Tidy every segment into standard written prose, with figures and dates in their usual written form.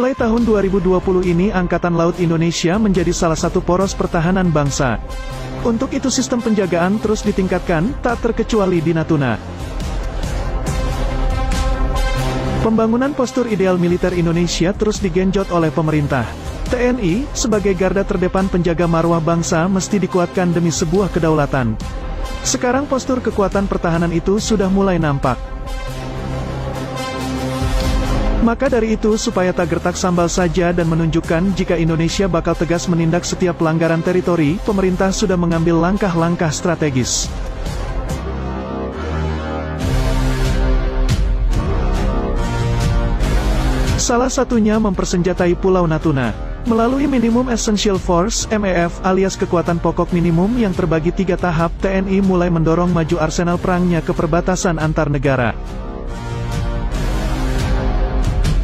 Mulai tahun 2020 ini Angkatan Laut Indonesia menjadi salah satu poros pertahanan bangsa. Untuk itu sistem penjagaan terus ditingkatkan, tak terkecuali di Natuna. Pembangunan postur ideal militer Indonesia terus digenjot oleh pemerintah. TNI, sebagai garda terdepan penjaga marwah bangsa mesti dikuatkan demi sebuah kedaulatan. Sekarang postur kekuatan pertahanan itu sudah mulai nampak. Maka dari itu supaya tak gertak sambal saja dan menunjukkan jika Indonesia bakal tegas menindak setiap pelanggaran teritori, pemerintah sudah mengambil langkah-langkah strategis. Salah satunya mempersenjatai Pulau Natuna. Melalui Minimum Essential Force (MEF) alias kekuatan pokok minimum yang terbagi 3 tahap, TNI mulai mendorong maju arsenal perangnya ke perbatasan antar negara.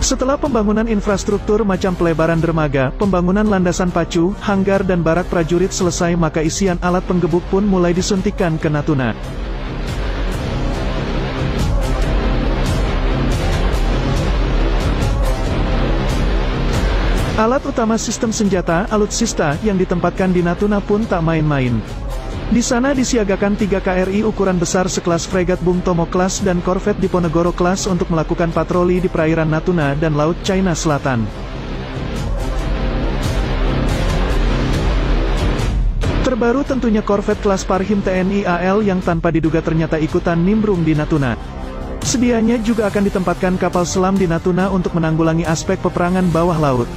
Setelah pembangunan infrastruktur macam pelebaran dermaga, pembangunan landasan pacu, hanggar dan barak prajurit selesai, maka isian alat penggebuk pun mulai disuntikkan ke Natuna. Alat utama sistem senjata, alutsista, yang ditempatkan di Natuna pun tak main-main. Di sana disiagakan 3 KRI ukuran besar sekelas fregat Bung Tomo Class dan korvet Diponegoro Class untuk melakukan patroli di perairan Natuna dan Laut China Selatan. Terbaru tentunya korvet kelas Parhim TNI AL yang tanpa diduga ternyata ikutan nimbrung di Natuna. Sedianya juga akan ditempatkan kapal selam di Natuna untuk menanggulangi aspek peperangan bawah laut.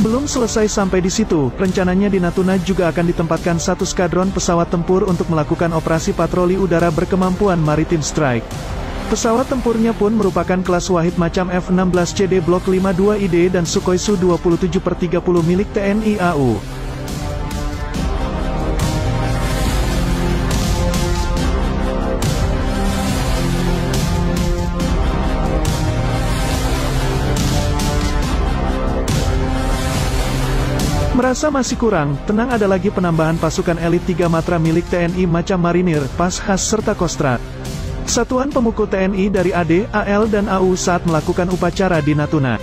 Belum selesai sampai di situ, rencananya di Natuna juga akan ditempatkan 1 skadron pesawat tempur untuk melakukan operasi patroli udara berkemampuan maritime strike. Pesawat tempurnya pun merupakan kelas Wahid macam F-16CD Block 52ID dan Sukhoi Su-27/30 milik TNI AU. Merasa masih kurang, tenang, ada lagi penambahan pasukan elit 3 Matra milik TNI macam Marinir, Pashas serta Kostrat. Satuan pemukul TNI dari AD, AL dan AU saat melakukan upacara di Natuna.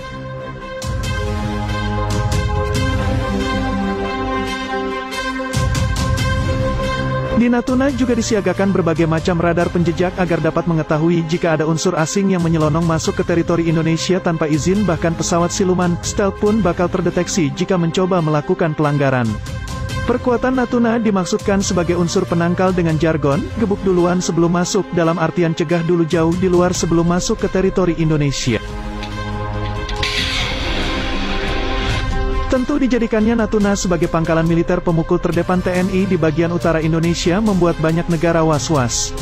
Di Natuna juga disiagakan berbagai macam radar penjejak agar dapat mengetahui jika ada unsur asing yang menyelonong masuk ke teritori Indonesia tanpa izin, bahkan pesawat siluman, stealth pun bakal terdeteksi jika mencoba melakukan pelanggaran. Perkuatan Natuna dimaksudkan sebagai unsur penangkal dengan jargon, gebuk duluan sebelum masuk, dalam artian cegah dulu jauh di luar sebelum masuk ke teritori Indonesia. Tentu dijadikannya Natuna sebagai pangkalan militer pemukul terdepan TNI di bagian utara Indonesia membuat banyak negara was-was.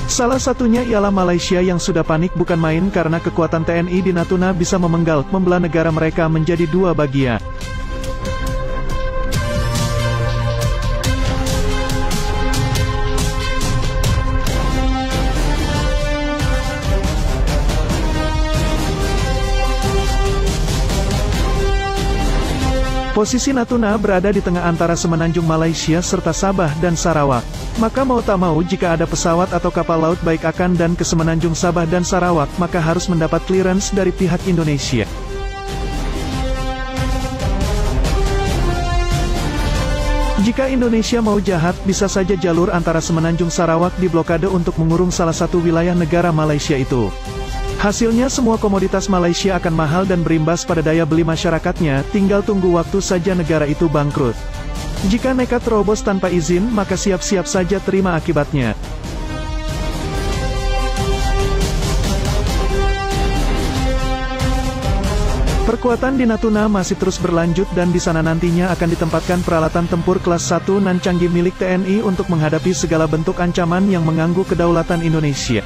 Salah satunya ialah Malaysia yang sudah panik bukan main karena kekuatan TNI di Natuna bisa membelah negara mereka menjadi 2 bagian. Posisi Natuna berada di tengah antara semenanjung Malaysia serta Sabah dan Sarawak. Maka mau tak mau jika ada pesawat atau kapal laut baik akan dan ke semenanjung Sabah dan Sarawak, maka harus mendapat clearance dari pihak Indonesia. Jika Indonesia mau jahat, bisa saja jalur antara semenanjung Sarawak diblokade untuk mengurung salah satu wilayah negara Malaysia itu. Hasilnya semua komoditas Malaysia akan mahal dan berimbas pada daya beli masyarakatnya, tinggal tunggu waktu saja negara itu bangkrut. Jika nekat terobos tanpa izin, maka siap-siap saja terima akibatnya. Perkuatan di Natuna masih terus berlanjut dan di sana nantinya akan ditempatkan peralatan tempur kelas 1 nan canggih milik TNI untuk menghadapi segala bentuk ancaman yang mengganggu kedaulatan Indonesia.